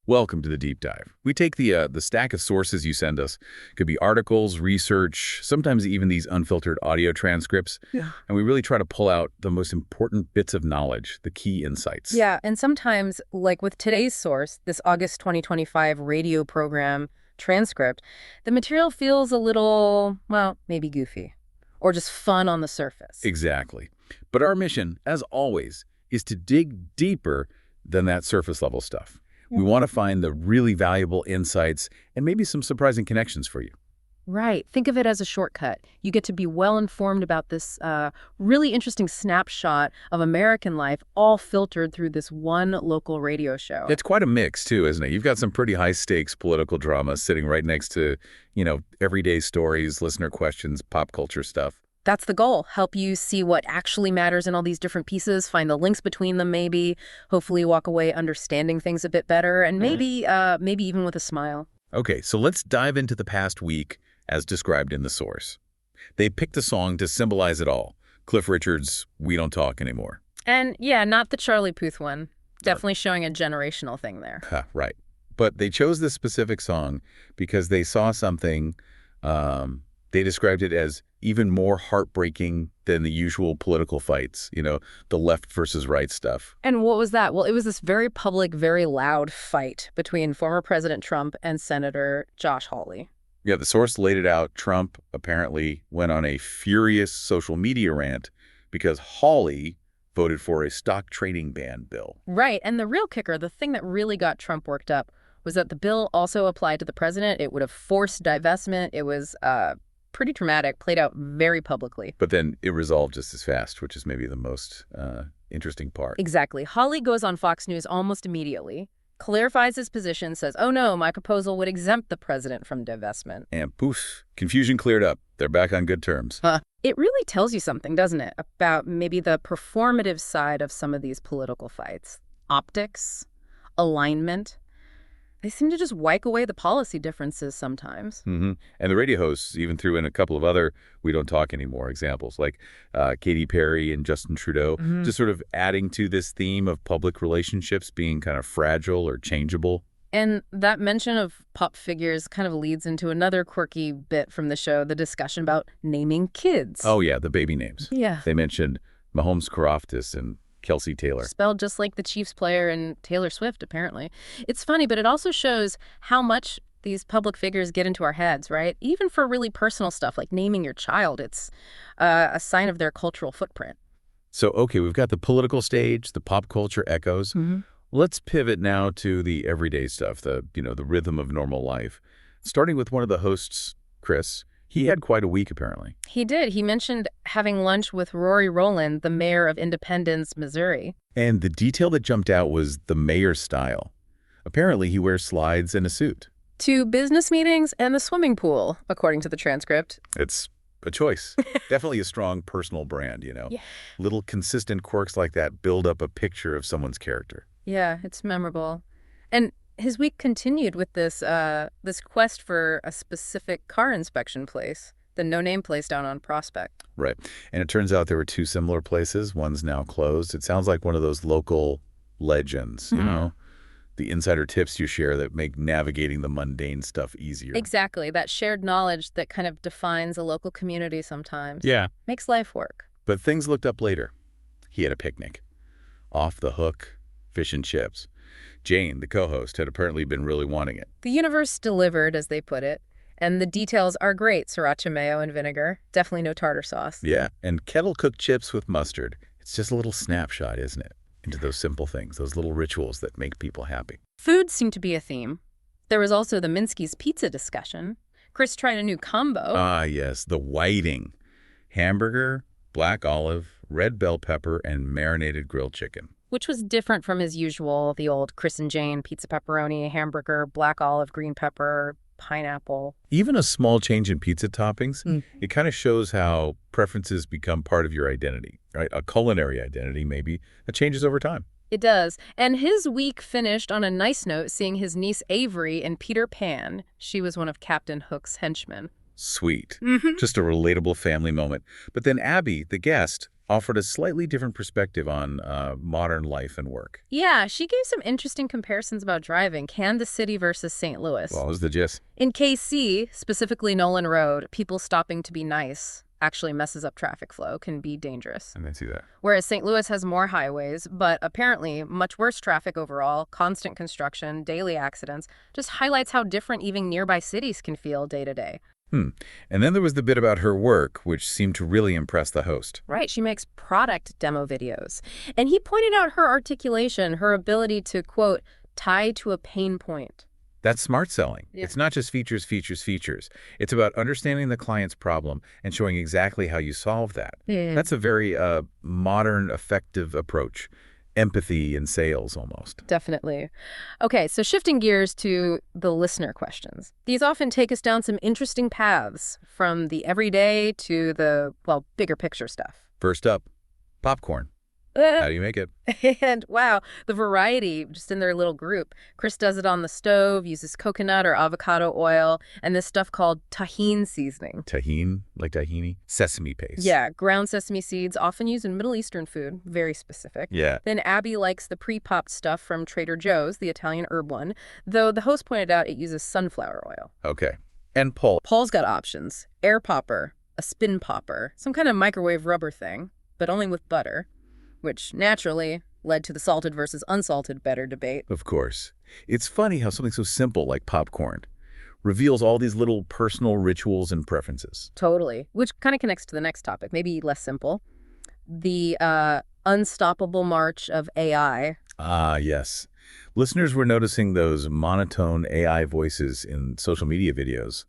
Welcome to the deep dive. We take the stack of sources you send us, could be articles, research, sometimes even these unfiltered audio transcripts, and we really try to pull out the most important bits of knowledge, the key insights. Yeah, and sometimes, like with today's source, this August 2025 radio program transcript, the material feels a little, well, maybe goofy, or just fun on the surface. Exactly. But our mission, as always, is to dig deeper than that surface level stuff. We want to find the really valuable insights and maybe some surprising connections for you. Right. Think of it as a shortcut. You get to be well informed about this really interesting snapshot of American life, all filtered through this one local radio show. It's quite a mix, too, isn't it? You've got some pretty high-stakes political drama sitting right next to, everyday stories, listener questions, pop culture stuff. That's the goal. Help you see what actually matters in all these different pieces, find the links between them maybe, hopefully walk away understanding things a bit better, and maybe even with a smile. Okay, so let's dive into the past week as described in the source. They picked a song to symbolize it all. Cliff Richard's We Don't Talk Anymore. And yeah, not the Charlie Puth one. Definitely showing a generational thing there. Right. But they chose this specific song because they saw something, they described it as even more heartbreaking than the usual political fights, the left versus right stuff. And what was that? Well, it was this very public, very loud fight between former President Trump and Senator Josh Hawley. Yeah, the source laid it out. Trump apparently went on a furious social media rant because Hawley voted for a stock trading ban bill. Right. And the real kicker, the thing that really got Trump worked up, was that the bill also applied to the president. It would have forced divestment. It was pretty dramatic, played out very publicly. But then it resolved just as fast, which is maybe the most interesting part. Exactly. Hawley goes on Fox News almost immediately, clarifies his position, says, oh no, my proposal would exempt the president from divestment. And poof, confusion cleared up. They're back on good terms. It really tells you something, doesn't it, about maybe the performative side of some of these political fights. Optics, alignment. They seem to just wipe away the policy differences sometimes. And the radio hosts even threw in a couple of other We Don't Talk Anymore examples, like Katy Perry and Justin Trudeau, just sort of adding to this theme of public relationships being kind of fragile or changeable. And that mention of pop figures kind of leads into another quirky bit from the show, the discussion about naming kids. Oh, yeah, the baby names. Yeah. They mentioned Mahomes Karoftis and Kelsey Taylor. Spelled just like the Chiefs player and Taylor Swift, apparently. It's funny, but it also shows how much these public figures get into our heads, right? Even for really personal stuff like naming your child, it's a sign of their cultural footprint. So, okay, we've got the political stage, the pop culture echoes. Let's pivot now to the everyday stuff, the rhythm of normal life. Starting with one of the hosts, Chris. He had quite a week, apparently. He did. He mentioned having lunch with Rory Rowland, the mayor of Independence, Missouri. And the detail that jumped out was the mayor's style. Apparently, he wears slides and a suit. To business meetings and the swimming pool, according to the transcript. It's a choice. Definitely a strong personal brand, Yeah. Little consistent quirks like that build up a picture of someone's character. Yeah, it's memorable. And his week continued with this quest for a specific car inspection place, the no-name place down on Prospect. Right. And it turns out there were two similar places. One's now closed. It sounds like one of those local legends, the insider tips you share that make navigating the mundane stuff easier. Exactly. That shared knowledge that kind of defines a local community sometimes. Yeah. Makes life work. But things looked up later. He had a picnic. Off the hook, fish and chips. Jane, the co-host, had apparently been really wanting it. The universe delivered, as they put it, and the details are great. Sriracha mayo and vinegar. Definitely no tartar sauce. Yeah, and kettle-cooked chips with mustard. It's just a little snapshot, isn't it? Into those simple things, those little rituals that make people happy. Food seemed to be a theme. There was also the Minsky's pizza discussion. Chris tried a new combo. Ah, yes, the whiting. Hamburger, black olive, red bell pepper, and marinated grilled chicken. Which was different from his usual, the old Chris and Jane, pizza pepperoni, hamburger, black olive, green pepper, pineapple. Even a small change in pizza toppings, it kind of shows how preferences become part of your identity, right? A culinary identity, maybe, that changes over time. It does. And his week finished on a nice note, seeing his niece Avery in Peter Pan. She was one of Captain Hook's henchmen. Sweet. Just a relatable family moment. But then Abby, the guest, offered a slightly different perspective on modern life and work. Yeah, she gave some interesting comparisons about driving, Kansas City versus St. Louis. Well, was the gist. In KC, specifically Nolan Road, people stopping to be nice actually messes up traffic flow, can be dangerous. I didn't see that. Whereas St. Louis has more highways, but apparently much worse traffic overall, constant construction, daily accidents, just highlights how different even nearby cities can feel day to day. And then there was the bit about her work, which seemed to really impress the host. Right, she makes product demo videos. And he pointed out her articulation, her ability to, quote, tie to a pain point. That's smart selling. Yeah. It's not just features, features, features. It's about understanding the client's problem and showing exactly how you solve that. Yeah. That's a very modern, effective approach. Empathy in sales, almost. Definitely. Okay, so shifting gears to the listener questions. These often take us down some interesting paths, from the everyday to the, well, bigger picture stuff. First up, popcorn. How do you make it? And wow, the variety just in their little group. Chris does it on the stove, uses coconut or avocado oil, and this stuff called tahine seasoning. Tahine, like tahini? Sesame paste. Yeah, ground sesame seeds, often used in Middle Eastern food, very specific. Yeah. Then Abby likes the pre-popped stuff from Trader Joe's, the Italian herb one, though the host pointed out it uses sunflower oil. Okay. And Paul. Paul's got options. Air popper, a spin popper, some kind of microwave rubber thing, but only with butter, which naturally led to the salted versus unsalted better debate. Of course. It's funny how something so simple like popcorn reveals all these little personal rituals and preferences. Totally. Which kind of connects to the next topic, maybe less simple. The unstoppable march of AI. Ah, yes. Listeners were noticing those monotone AI voices in social media videos.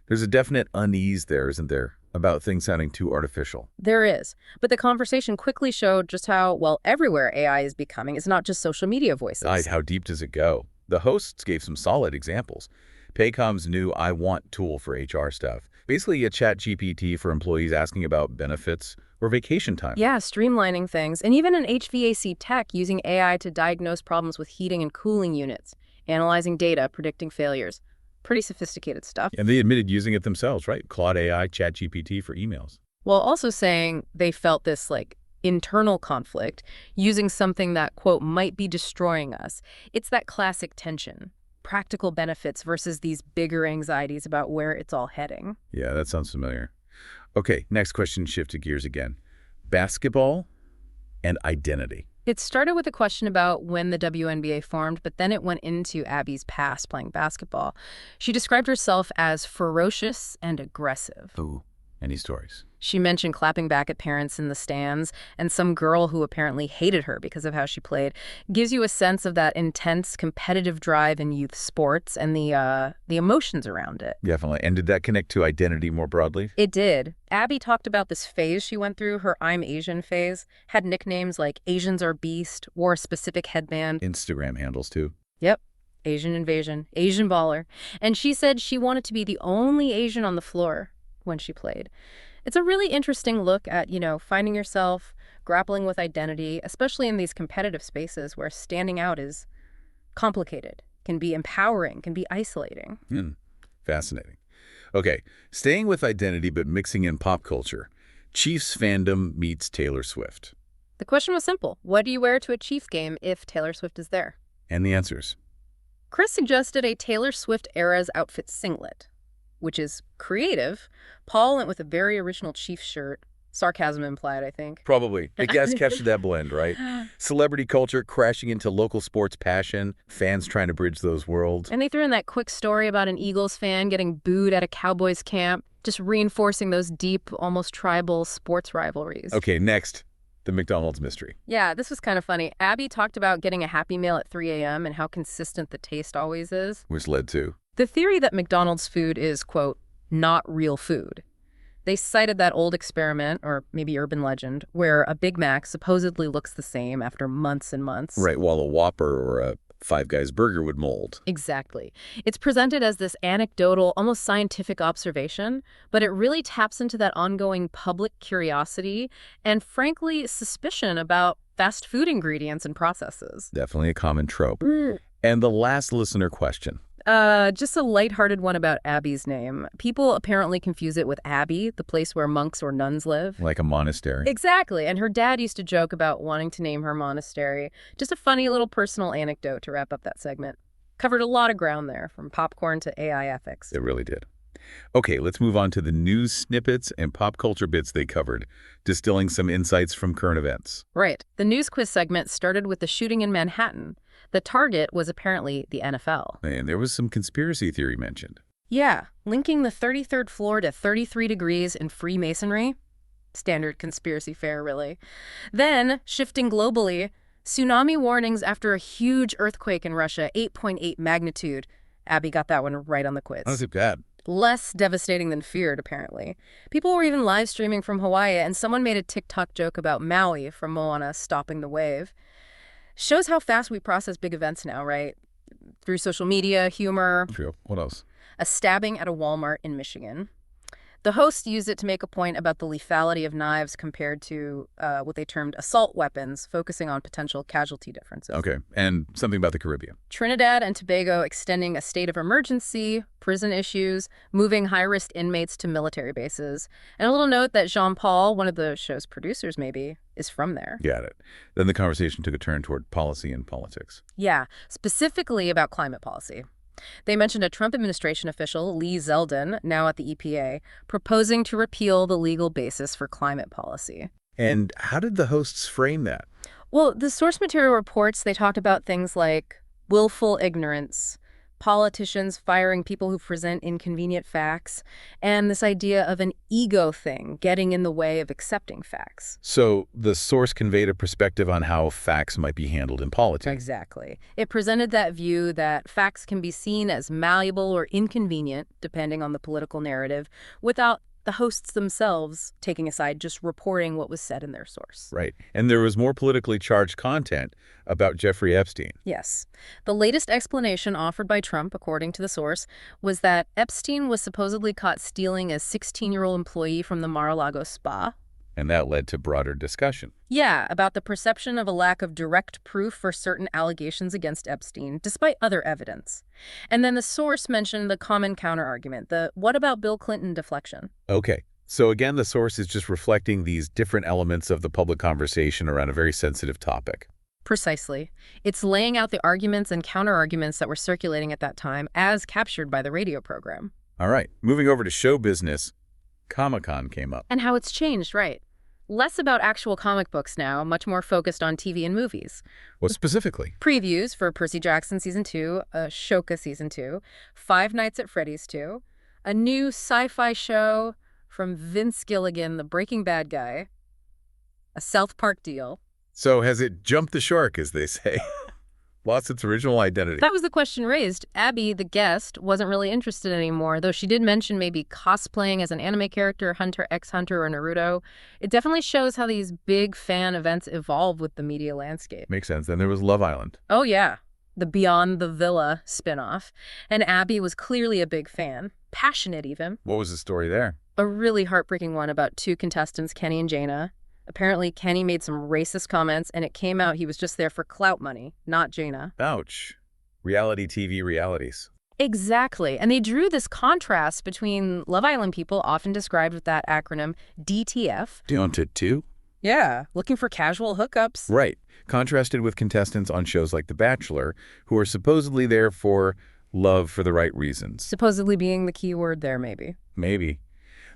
There's a definite unease there, isn't there, about things sounding too artificial? There is. But the conversation quickly showed just how, well, everywhere AI is becoming. It's not just social media voices. How deep does it go? The hosts gave some solid examples. Paycom's new I Want tool for HR stuff. Basically a chat GPT for employees asking about benefits or vacation time. Yeah, streamlining things. And even in HVAC tech, using AI to diagnose problems with heating and cooling units, analyzing data, predicting failures. Pretty sophisticated stuff. And they admitted using it themselves, right? Claude AI, chat GPT for emails. While also saying they felt this, internal conflict using something that, quote, might be destroying us. It's that classic tension. Practical benefits versus these bigger anxieties about where it's all heading. Yeah, that sounds familiar. Okay, next question, shifted gears again. Basketball and identity. It started with a question about when the WNBA formed, but then it went into Abby's past playing basketball. She described herself as ferocious and aggressive. Ooh, any stories? She mentioned clapping back at parents in the stands, and some girl who apparently hated her because of how she played. Gives you a sense of that intense competitive drive in youth sports and the emotions around it. Definitely. And did that connect to identity more broadly? It did. Abby talked about this phase she went through, her I'm Asian phase, had nicknames like Asians are beast, wore a specific headband. Instagram handles too. Yep. Asian invasion, Asian baller. And she said she wanted to be the only Asian on the floor when she played. It's a really interesting look at, finding yourself, grappling with identity, especially in these competitive spaces where standing out is complicated, can be empowering, can be isolating. Fascinating. Okay, staying with identity but mixing in pop culture. Chiefs fandom meets Taylor Swift. The question was simple. What do you wear to a Chiefs game if Taylor Swift is there? And the answers. Chris suggested a Taylor Swift era's outfit singlet, which is creative. Paul went with a very original Chiefs shirt. Sarcasm implied, I think. Probably. I guess catch that blend, right? Celebrity culture crashing into local sports passion, fans trying to bridge those worlds. And they threw in that quick story about an Eagles fan getting booed at a Cowboys camp, just reinforcing those deep, almost tribal sports rivalries. Okay, next, the McDonald's mystery. Yeah, this was kind of funny. Abby talked about getting a Happy Meal at 3 a.m. and how consistent the taste always is. Which led to? The theory that McDonald's food is, quote, not real food. They cited that old experiment, or maybe urban legend, where a Big Mac supposedly looks the same after months and months. Right, while a Whopper or a Five Guys burger would mold. Exactly. It's presented as this anecdotal, almost scientific observation, but it really taps into that ongoing public curiosity and, frankly, suspicion about fast food ingredients and processes. Definitely a common trope. And the last listener question. Just a lighthearted one about Abby's name. People apparently confuse it with Abbey, the place where monks or nuns live. Like a monastery. Exactly. And her dad used to joke about wanting to name her monastery. Just a funny little personal anecdote to wrap up that segment. Covered a lot of ground there, from popcorn to AI ethics. It really did. Okay, let's move on to the news snippets and pop culture bits they covered, distilling some insights from current events. Right. The news quiz segment started with the shooting in Manhattan. The target was apparently the NFL. And there was some conspiracy theory mentioned. Yeah, linking the 33rd floor to 33 degrees in Freemasonry. Standard conspiracy fare, really. Then, shifting globally, tsunami warnings after a huge earthquake in Russia, 8.8 magnitude. Abby got that one right on the quiz. Not too bad. Less devastating than feared, apparently. People were even live streaming from Hawaii, and someone made a TikTok joke about Maui from Moana stopping the wave. Shows how fast we process big events now, right? Through social media, humor. True. What else? A stabbing at a Walmart in Michigan. The host used it to make a point about the lethality of knives compared to what they termed assault weapons, focusing on potential casualty differences. Okay, and something about the Caribbean. Trinidad and Tobago extending a state of emergency, prison issues, moving high-risk inmates to military bases. And a little note that Jean-Paul, one of the show's producers maybe, is from there. Got it. Then the conversation took a turn toward policy and politics. Yeah, specifically about climate policy. They mentioned a Trump administration official, Lee Zeldin, now at the EPA, proposing to repeal the legal basis for climate policy. And how did the hosts frame that? Well, the source material reports, they talked about things like willful ignorance, politicians firing people who present inconvenient facts, and this idea of an ego thing getting in the way of accepting facts. So the source conveyed a perspective on how facts might be handled in politics. Exactly. It presented that view that facts can be seen as malleable or inconvenient, depending on the political narrative, without the hosts themselves taking a side, just reporting what was said in their source. Right. And there was more politically charged content about Jeffrey Epstein. Yes. The latest explanation offered by Trump, according to the source, was that Epstein was supposedly caught stealing a 16-year-old employee from the Mar-a-Lago spa. And that led to broader discussion. Yeah, about the perception of a lack of direct proof for certain allegations against Epstein, despite other evidence. And then the source mentioned the common counterargument, the what about Bill Clinton deflection? Okay. So again, the source is just reflecting these different elements of the public conversation around a very sensitive topic. Precisely. It's laying out the arguments and counterarguments that were circulating at that time as captured by the radio program. All right. Moving over to show business, Comic-Con came up. And how it's changed, right? Less about actual comic books now, much more focused on TV and movies. What specifically? Previews for Percy Jackson Season 2, Ashoka Season 2, Five Nights at Freddy's 2, a new sci-fi show from Vince Gilligan, the Breaking Bad guy, a South Park deal. So has it jumped the shark, as they say? Lost its original identity. That was the question raised. Abby, the guest, wasn't really interested anymore, though she did mention maybe cosplaying as an anime character, Hunter x Hunter or Naruto. It definitely shows how these big fan events evolve with the media landscape. Makes sense. Then there was Love Island. Oh, yeah. The Beyond the Villa spinoff. And Abby was clearly a big fan. Passionate, even. What was the story there? A really heartbreaking one about two contestants, Kenny and Jaina. Apparently, Kenny made some racist comments, and it came out he was just there for clout money, not Jaina. Ouch. Reality TV realities. Exactly. And they drew this contrast between Love Island people, often described with that acronym DTF. Daunted too? Yeah, looking for casual hookups. Right. Contrasted with contestants on shows like The Bachelor, who are supposedly there for love for the right reasons. Supposedly being the key word there, maybe. Maybe.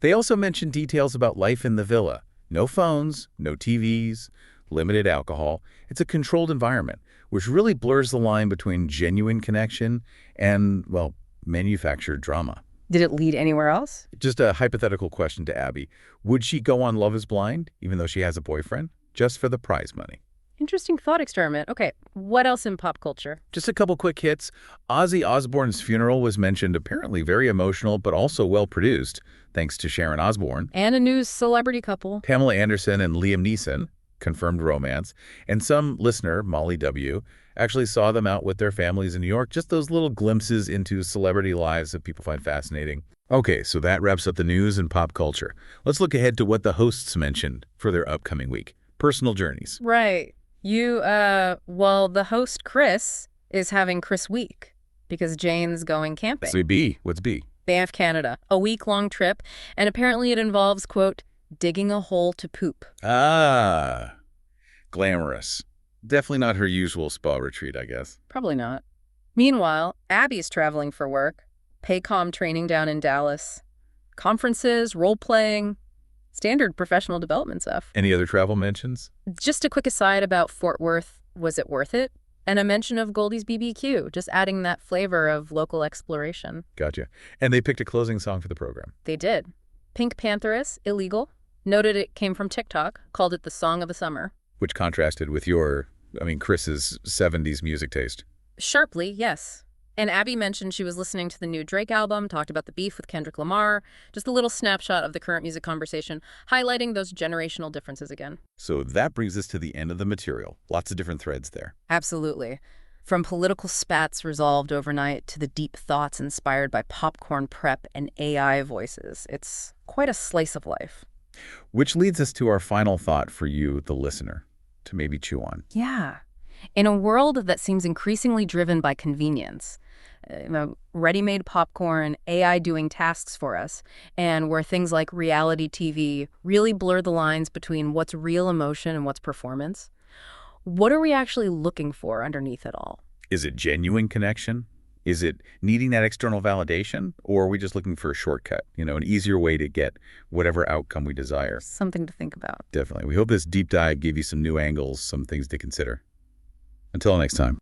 They also mentioned details about life in the villa. No phones, no TVs, limited alcohol. It's a controlled environment, which really blurs the line between genuine connection and, well, manufactured drama. Did it lead anywhere else? Just a hypothetical question to Abby. Would she go on Love is Blind, even though she has a boyfriend, just for the prize money? Interesting thought experiment. Okay, what else in pop culture? Just a couple quick hits. Ozzy Osbourne's funeral was mentioned, apparently very emotional, but also well-produced, thanks to Sharon Osbourne. And a new celebrity couple. Pamela Anderson and Liam Neeson, confirmed romance. And some listener, Molly W., actually saw them out with their families in New York. Just those little glimpses into celebrity lives that people find fascinating. Okay, so that wraps up the news and pop culture. Let's look ahead to what the hosts mentioned for their upcoming week. Personal journeys. Right. The host, Chris, is having Chris Week. because Jane's going camping. So B, what's B? Banff, Canada. A week-long trip, and apparently it involves, quote, digging a hole to poop. Ah, glamorous. Definitely not her usual spa retreat, I guess. Probably not. Meanwhile, Abby's traveling for work. Paycom training down in Dallas. Conferences, role-playing, standard professional development stuff. Any other travel mentions? Just a quick aside about Fort Worth. Was it worth it? And a mention of Goldie's BBQ, just adding that flavor of local exploration. Gotcha. And they picked a closing song for the program. They did. Pink Pantheress, Illegal. Noted it came from TikTok, called it the Song of the Summer. Which contrasted with Chris's 70s music taste. Sharply, yes. And Abby mentioned she was listening to the new Drake album, talked about the beef with Kendrick Lamar, just a little snapshot of the current music conversation, highlighting those generational differences again. So that brings us to the end of the material. Lots of different threads there. Absolutely. From political spats resolved overnight to the deep thoughts inspired by popcorn prep and AI voices. It's quite a slice of life. Which leads us to our final thought for you, the listener, to maybe chew on. Yeah. In a world that seems increasingly driven by convenience, ready-made popcorn, AI doing tasks for us, and where things like reality TV really blur the lines between what's real emotion and what's performance, what are we actually looking for underneath it all? Is it genuine connection? Is it needing that external validation? Or are we just looking for a shortcut, an easier way to get whatever outcome we desire? Something to think about. Definitely. We hope this deep dive gave you some new angles, some things to consider. Until next time.